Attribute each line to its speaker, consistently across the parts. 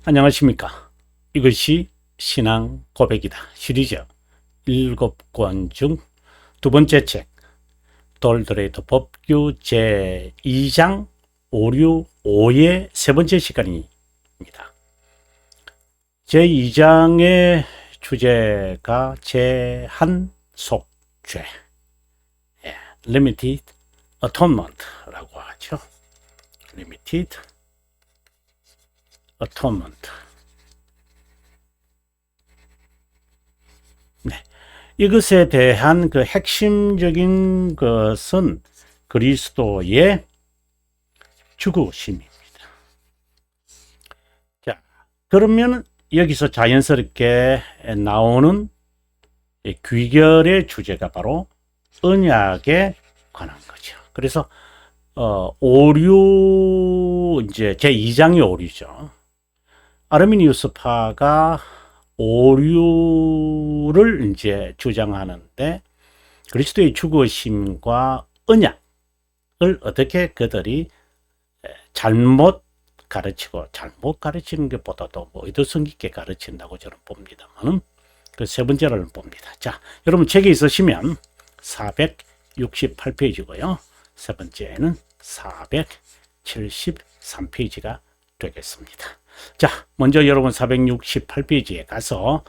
Speaker 1: 안녕하십니까. 이것이 신앙 고백이다 시리즈 7권 중 두 번째 책 돌드레이터 법규 제2장 오류 5의 세 번째 시간입니다. 제2장의 주제가 제한 속죄, Limited Atonement라고 하죠. Limited Atonement. 네. 이것에 대한 그 핵심적인 것은 그리스도의 죽으심입니다. 자, 그러면 여기서 자연스럽게 나오는 귀결의 주제가 바로 언약에 관한 거죠. 그래서 오류, 이제 제2장이 오류죠. 아르미니우스파가 오류를 이제 주장하는데 그리스도의 죽으심과 언약을 어떻게 그들이 잘못 가르치고, 잘못 가르치는 것보다도 뭐 의도성 있게 가르친다고 저는 봅니다만 그 세 번째를 봅니다. 자, 여러분 책에 있으시면 468페이지고요. 세 번째는 473페이지가 되겠습니다. 자, 먼저 여러분 468페이지에 가서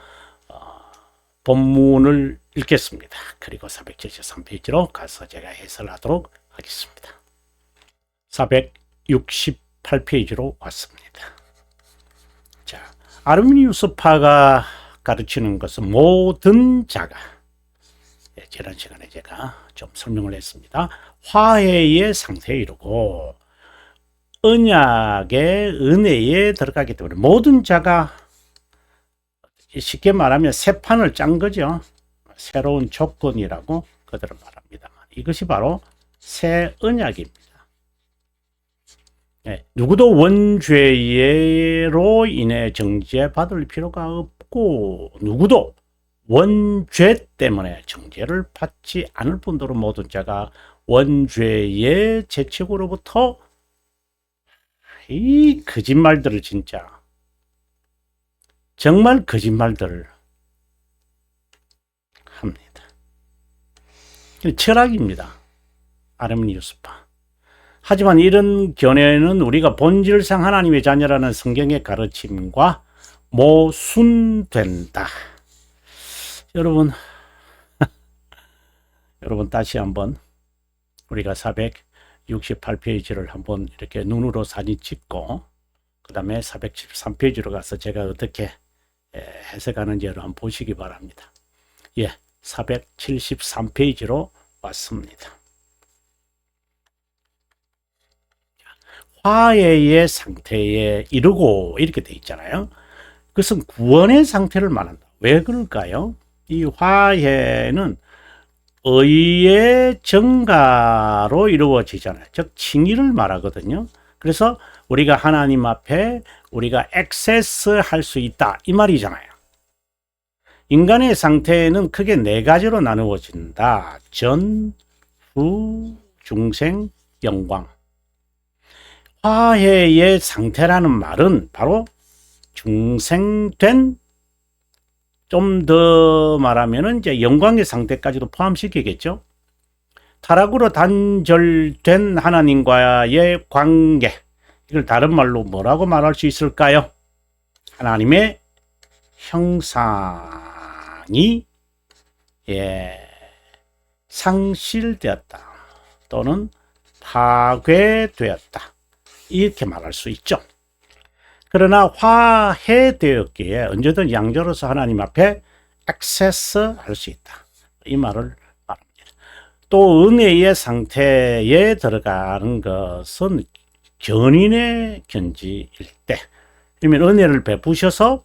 Speaker 1: 본문을 읽겠습니다. 그리고 473페이지로 가서 제가 해설하도록 하겠습니다. 468페이지로 왔습니다. 자, 아르미니우스파가 가르치는 것은 모든 자가, 지난 시간에 제가 좀 설명을 했습니다. 화해의 상태에 이르고 언약의 은혜에 들어가기 때문에 모든 자가, 쉽게 말하면 새 판을 짠 거죠. 새로운 조건이라고 그들은 말합니다만 이것이 바로 새 언약입니다. 네, 누구도 원죄로 인해 정죄받을 필요가 없고 누구도 원죄 때문에 정죄를 받지 않을 뿐더러 모든 자가 원죄의 재촉으로부터, 이 거짓말들을 진짜 정말 거짓말들을 합니다. 철학입니다. 아르미니우스파. 하지만 이런 견해는 우리가 본질상 하나님의 자녀라는 성경의 가르침과 모순된다. 여러분 다시 한번 우리가 468페이지를 한번 이렇게 눈으로 사진 찍고 그 다음에 473페이지로 가서 제가 어떻게 해석하는지를 한번 보시기 바랍니다. 예, 473페이지로 왔습니다. 화해의 상태에 이르고 이렇게 돼 있잖아요. 그것은 구원의 상태를 말한다. 왜 그럴까요? 이 화해는 의의 증가로 이루어지잖아요. 즉 칭의를 말하거든요. 그래서 우리가 하나님 앞에 우리가 액세스할 수 있다 이 말이잖아요. 인간의 상태는 크게 네 가지로 나누어진다. 전, 후, 중생, 영광. 화해의 상태라는 말은 바로 중생된, 좀 더 말하면 이제 영광의 상태까지도 포함시키겠죠. 타락으로 단절된 하나님과의 관계, 이걸 다른 말로 뭐라고 말할 수 있을까요? 하나님의 형상이 상실되었다 또는 파괴되었다 이렇게 말할 수 있죠. 그러나 화해되었기에 언제든 양자로서 하나님 앞에 액세스할 수 있다 이 말을 말합니다. 또 은혜의 상태에 들어가는 것은 견인의 견지일 때, 그러면 은혜를 베푸셔서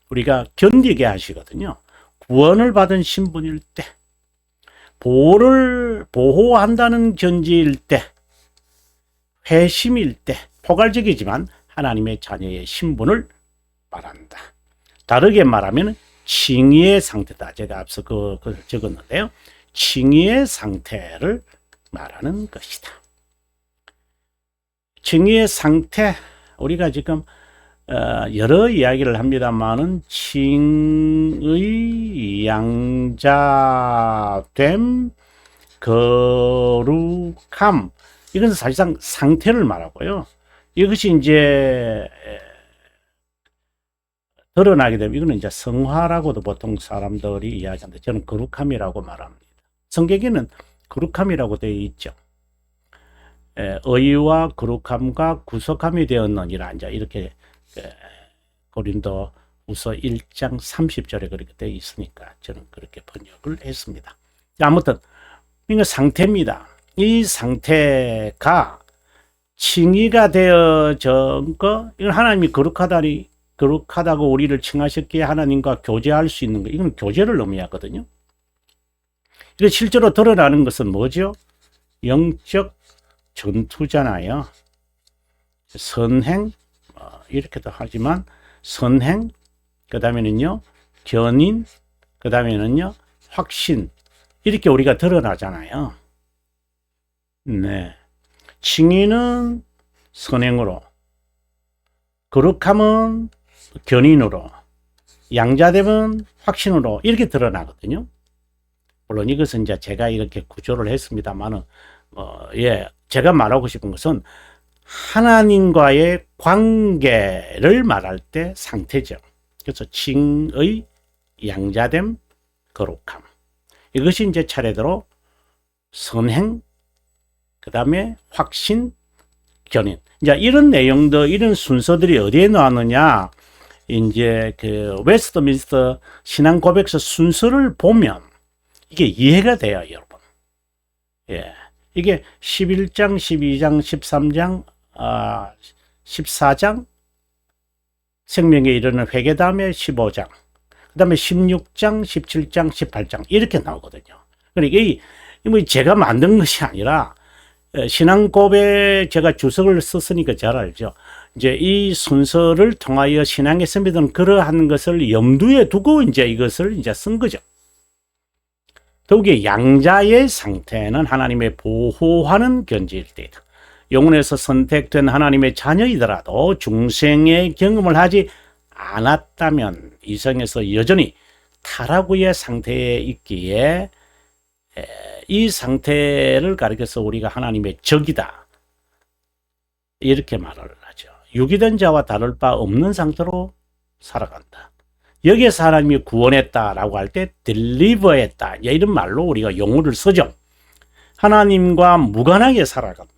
Speaker 1: 우리가 견디게 하시거든요. 구원을 받은 신분일 때, 보호를 보호한다는 견지일 때, 회심일 때, 포괄적이지만 하나님의 자녀의 신분을 말한다. 다르게 말하면 칭의의 상태다. 제가 앞서 그걸 적었는데요. 칭의의 상태를 말하는 것이다. 칭의의 상태, 우리가 지금 여러 이야기를 합니다만은 칭의 양자됨 거룩함, 이것은 사실상 상태를 말하고요. 이것이 이제 드러나게 되면 이거는 이제 성화라고도 보통 사람들이 이야기하는데 저는 거룩함이라고 말합니다. 성경에는 거룩함이라고 되어 있죠. 의와 거룩함과 구속함이 되었느니라, 이제 이렇게 고린도후서 1장 30절에 그렇게 되어 있으니까 저는 그렇게 번역을 했습니다. 아무튼 이거 상태입니다. 이 상태가 칭의가 되어진 거, 이건 하나님이 거룩하다고 우리를 칭하셨기에 하나님과 교제할 수 있는 거, 이건 교제를 의미하거든요. 이게 실제로 드러나는 것은 뭐죠? 영적 전투잖아요. 선행, 이렇게도 하지만 선행, 그 다음에는요 견인, 그 다음에는요 확신, 이렇게 우리가 드러나잖아요. 네, 칭의는 선행으로, 거룩함은 견인으로, 양자됨은 확신으로 이렇게 드러나거든요. 물론 이것은 이제 제가 이렇게 구조를 했습니다만은 제가 말하고 싶은 것은 하나님과의 관계를 말할 때 상태죠. 그래서 칭의, 양자됨, 거룩함, 이것이 이제 차례대로 선행, 그 다음에 확신, 견인. 이제 이런 내용들, 이런 순서들이 어디에 나왔느냐? 이제 그 웨스트민스터 신앙 고백서 순서를 보면 이게 이해가 돼요, 여러분. 예. 이게 11장, 12장, 13장, 14장, 생명에 이르는 회개 다음에 15장, 그 다음에 16장, 17장, 18장, 이렇게 나오거든요. 그러니까 이게 제가 만든 것이 아니라, 신앙 고백 제가 주석을 썼으니까 잘 알죠. 이제 이 순서를 통하여 신앙의 선배들은 그러한 것을 염두에 두고 이제 이것을 이제 쓴 거죠. 더욱이 양자의 상태는 하나님의 보호하는 견지일 때이다. 영혼에서 선택된 하나님의 자녀이더라도 중생의 경험을 하지 않았다면 이성에서 여전히 타락의 상태에 있기에 이 상태를 가리켜서 우리가 하나님의 적이다, 이렇게 말을 하죠. 유기된 자와 다를 바 없는 상태로 살아간다. 여기에서 하나님이 구원했다라고 할 때 deliver했다, 이런 말로 우리가 용어를 쓰죠. 하나님과 무관하게 살아간다.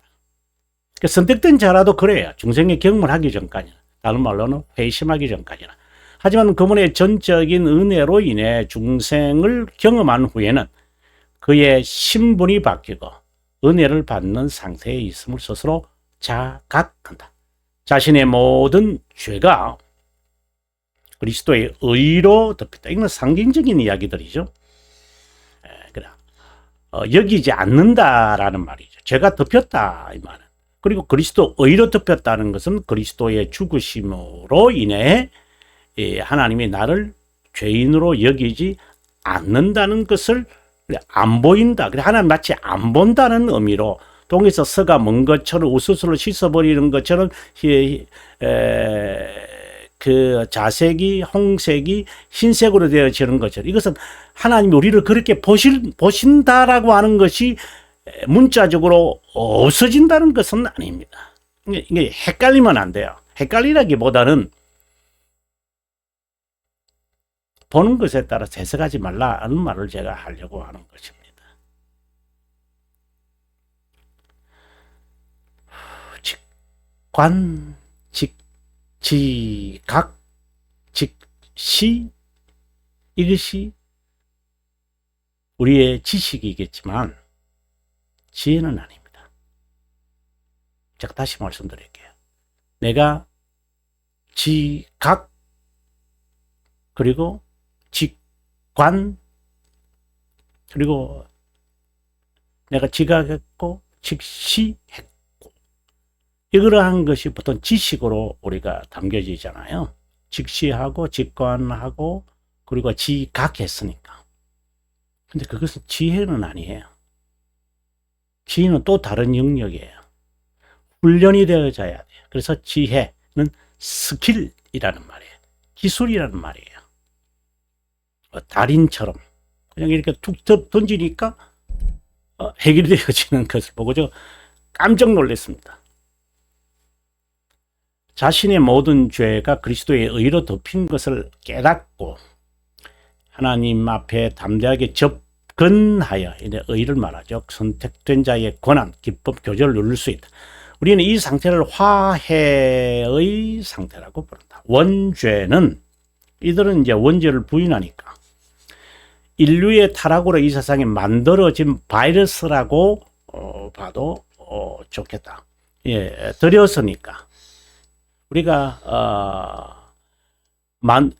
Speaker 1: 그러니까 선택된 자라도 그래요. 중생의 경험을 하기 전까지는, 다른 말로는 회심하기 전까지는. 하지만 그분의 전적인 은혜로 인해 중생을 경험한 후에는 그의 신분이 바뀌고 은혜를 받는 상태에 있음을 스스로 자각한다. 자신의 모든 죄가 그리스도의 의로 덮였다. 이건 상징적인 이야기들이죠. 그래. 여기지 않는다라는 말이죠. 죄가 덮였다, 이 말은. 그리고 그리스도 의로 덮였다는 것은 그리스도의 죽으심으로 인해 하나님이 나를 죄인으로 여기지 않는다는 것을, 안 보인다, 그래 하나님 마치 안 본다는 의미로, 동에서 서가 먼 것처럼 우수수를 씻어버리는 것처럼 그 자색이 홍색이 흰색으로 되어지는 것처럼, 이것은 하나님이 우리를 그렇게 보신다라고 하는 것이 문자적으로 없어진다는 것은 아닙니다. 이게 헷갈리면 안 돼요. 헷갈리라기보다는 보는 것에 따라 해석하지 말라는 말을 제가 하려고 하는 것입니다. 직관, 지각, 직시, 이것이 우리의 지식이겠지만 지혜는 아닙니다. 제가 다시 말씀드릴게요. 내가 지각, 그리고 직관, 그리고 내가 지각했고 직시했고, 이러한 것이 보통 지식으로 우리가 담겨지잖아요. 직시하고 직관하고 그리고 지각했으니까. 근데 그것은 지혜는 아니에요. 지혜는 또 다른 영역이에요. 훈련이 되어져야 돼요. 그래서 지혜는 스킬이라는 말이에요. 기술이라는 말이에요. 달인처럼 그냥 이렇게 툭 던지니까 해결되어지는 것을 보고 저 깜짝 놀랐습니다. 자신의 모든 죄가 그리스도의 의로 덮인 것을 깨닫고 하나님 앞에 담대하게 접근하여, 이제 의를 말하죠. 선택된 자의 권한, 기법, 교제를 누릴 수 있다. 우리는 이 상태를 화해의 상태라고 부른다. 원죄는, 이들은 이제 원죄를 부인하니까 인류의 타락으로 이 세상에 만들어진 바이러스라고 봐도 좋겠다. 예, 들였으니까 우리가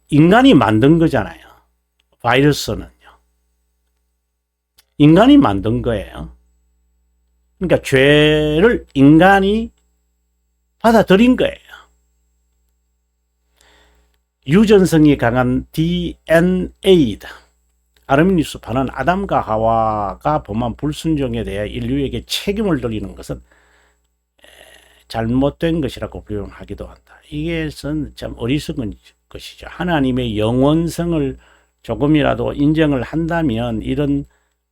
Speaker 1: 인간이 만든 거잖아요. 바이러스는요. 인간이 만든 거예요. 그러니까 죄를 인간이 받아들인 거예요. 유전성이 강한 DNA다. 아르미니우스파는 아담과 하와가 범한 불순종에 대해 인류에게 책임을 돌리는 것은 잘못된 것이라고 표현하기도 한다. 이것은 참 어리석은 것이죠. 하나님의 영원성을 조금이라도 인정을 한다면 이런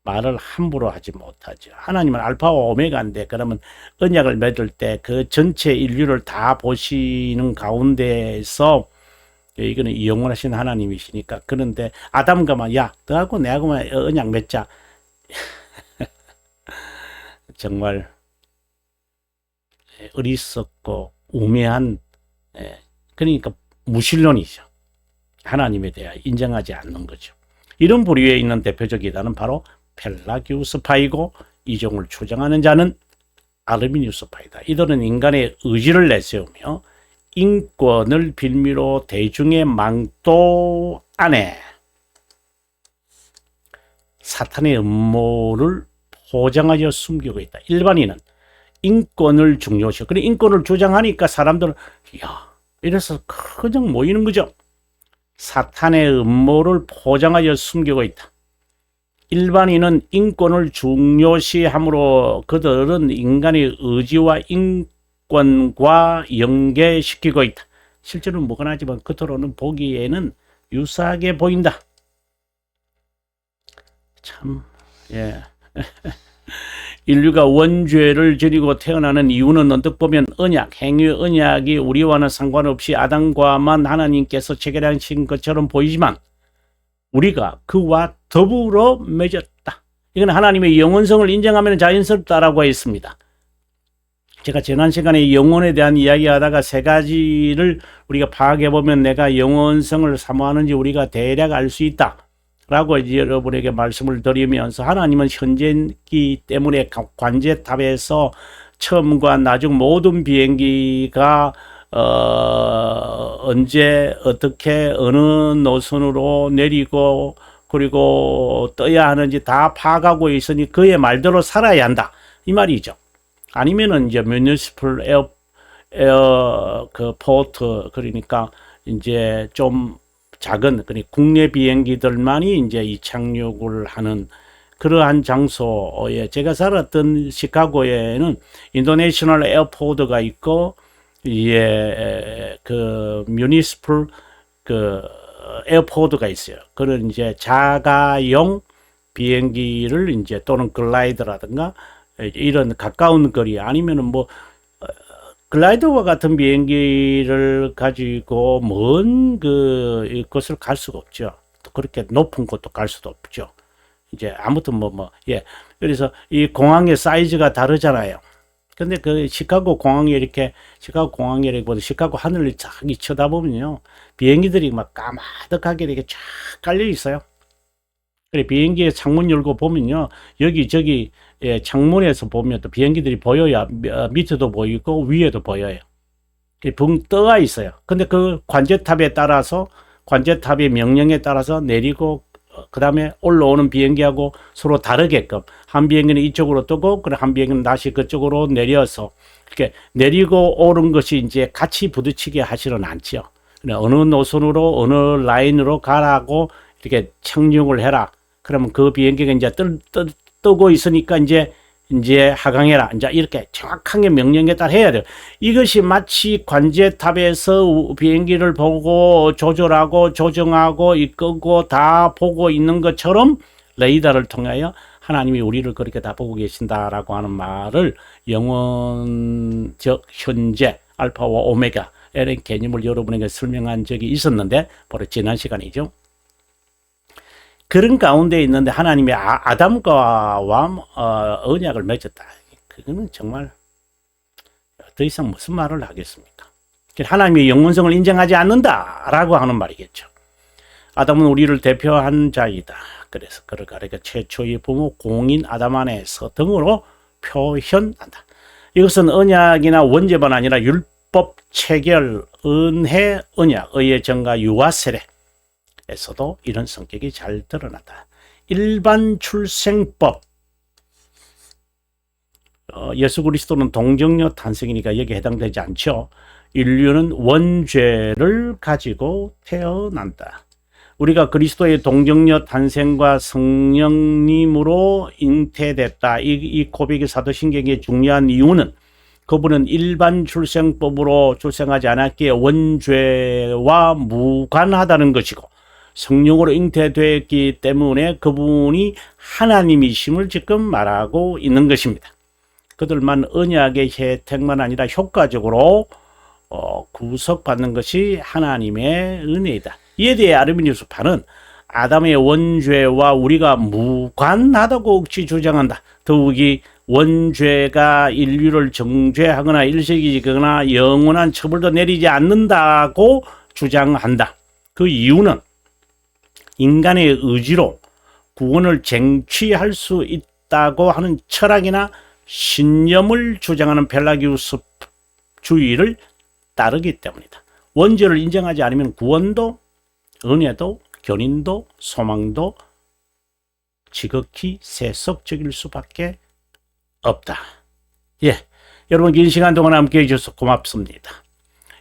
Speaker 1: 말을 함부로 하지 못하죠. 하나님은 알파와 오메가인데 그러면 언약을 맺을 때 그 전체 인류를 다 보시는 가운데에서 이거는 영원하신 하나님이시니까. 그런데 아담과만 야 너하고 내하고만 언약 맺자. 정말 어리석고 우매한, 그러니까 무신론이죠. 하나님에 대해 인정하지 않는 거죠. 이런 부류에 있는 대표적이다는 바로 펠라기우스파이고 이종을 추정하는 자는 아르미니우스파이다. 이들은 인간의 의지를 내세우며 인권을 빌미로 대중의 망토 안에 사탄의 음모를 포장하여 숨기고 있다. 일반인은 인권을 중요시하고, 그래 인권을 주장하니까 사람들은 야 이래서 그냥 모이는 거죠. 사탄의 음모를 포장하여 숨기고 있다. 일반인은 인권을 중요시함으로 그들은 인간의 의지와 인권과 연계시키고 있다. 실제로는 무관하지만 겉으로는 보기에는 유사하게 보인다. 참, 예. 인류가 원죄를 저지르고 태어나는 이유는 언뜻 보면 언약, 행위의 언약이 우리와는 상관없이 아담과만 하나님께서 체결하신 것처럼 보이지만 우리가 그와 더불어 맺었다. 이건 하나님의 영원성을 인정하면 자연스럽다라고 했습니다. 제가 지난 시간에 영혼에 대한 이야기하다가 세 가지를 우리가 파악해보면 내가 영원성을 사모하는지 우리가 대략 알 수 있다 라고 이제 여러분에게 말씀을 드리면서, 하나님은 현재이기 때문에 관제탑에서 처음과 나중 모든 비행기가 언제 어떻게 어느 노선으로 내리고 그리고 떠야 하는지 다 파악하고 있으니 그의 말대로 살아야 한다 이 말이죠. 아니면은 이제 뮤니시플 그 포트, 그러니까 이제 좀 작은 국내 비행기들만이 이제 이착륙을 하는 그러한 장소에, 제가 살았던 시카고에는 인터내셔널 에어포트가 있고, 예, 그 뮤니시플 그 에어포트가 있어요. 그런 이제 자가용 비행기를 이제 또는 글라이더라든가 이런 가까운 거리, 아니면은 뭐 글라이더와 같은 비행기를 가지고 먼 곳을 갈 수가 없죠. 또 그렇게 높은 곳도 갈 수도 없죠. 이제 아무튼 예. 그래서 이 공항의 사이즈가 다르잖아요. 근데 그 시카고 공항에 이렇게, 시카고 공항이라기보다 시카고 하늘을 쫙 쳐다보면요, 비행기들이 막 까마득하게 이렇게 쫙 깔려 있어요. 그래 비행기의 창문 열고 보면요, 여기저기, 예, 창문에서 보면 또 비행기들이 보여야 밑에도 보이고 위에도 보여요. 붕 떠가 있어요. 근데 그 관제탑에 따라서, 관제탑의 명령에 따라서 내리고 그 다음에 올라오는 비행기하고 서로 다르게끔, 한 비행기는 이쪽으로 뜨고 그래 한 비행기는 다시 그쪽으로 내려서 이렇게 내리고 오른 것이 이제 같이 부딪히게 하지는 않죠. 어느 노선으로 어느 라인으로 가라고 이렇게 착륙을 해라. 그러면 그 비행기가 이제 뜨고 있으니까 이제 이제 하강해라. 이제 이렇게 정확하게 명령에 따라 해야 돼요. 이것이 마치 관제탑에서 비행기를 보고 조절하고 조정하고 이끄고 다 보고 있는 것처럼 레이더를 통하여 하나님이 우리를 그렇게 다 보고 계신다라고 하는 말을 영원적 현재 알파와 오메가 이런 개념을 여러분에게 설명한 적이 있었는데 바로 지난 시간이죠. 그런 가운데 있는데 하나님이 아담과 언약을 맺었다. 그거는 정말 더 이상 무슨 말을 하겠습니까? 하나님의 영원성을 인정하지 않는다라고 하는 말이겠죠. 아담은 우리를 대표한 자이다. 그래서 그를 가리켜 최초의 부모 공인 아담 안에서 등으로 표현한다. 이것은 언약이나 원죄만 아니라 율법, 체결, 은혜, 언약, 의의 정과 유아 세례에서도 이런 성격이 잘 드러난다. 일반 출생법, 예수 그리스도는 동정녀 탄생이니까 여기에 해당되지 않죠. 인류는 원죄를 가지고 태어난다. 우리가 그리스도의 동정녀 탄생과 성령님으로 잉태됐다. 이 고백이 사도신경의 중요한 이유는 그분은 일반 출생법으로 출생하지 않았기에 원죄와 무관하다는 것이고 성령으로 잉태되었기 때문에 그분이 하나님이심을 지금 말하고 있는 것입니다. 그들만 언약의 혜택만 아니라 효과적으로 구속받는 것이 하나님의 은혜이다. 이에 대해 아르미니우스파는 아담의 원죄와 우리가 무관하다고 억지 주장한다. 더욱이 원죄가 인류를 정죄하거나 일시적이거나 영원한 처벌도 내리지 않는다고 주장한다. 그 이유는 인간의 의지로 구원을 쟁취할 수 있다고 하는 철학이나 신념을 주장하는 펠라기우스 주의를 따르기 때문이다. 원죄를 인정하지 않으면 구원도 은혜도 견인도 소망도 지극히 세속적일 수밖에 없다. 예, 여러분 긴 시간 동안 함께해 주셔서 고맙습니다.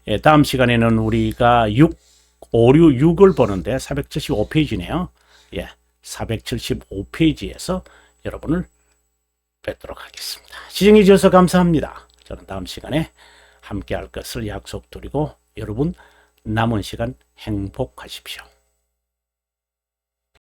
Speaker 1: 예, 다음 시간에는 우리가 6을 보는데 475페이지네요. 예, 475페이지에서 여러분을 뵙도록 하겠습니다. 시청해 주셔서 감사합니다. 저는 다음 시간에 함께할 것을 약속드리고 여러분 남은 시간 행복하십시오.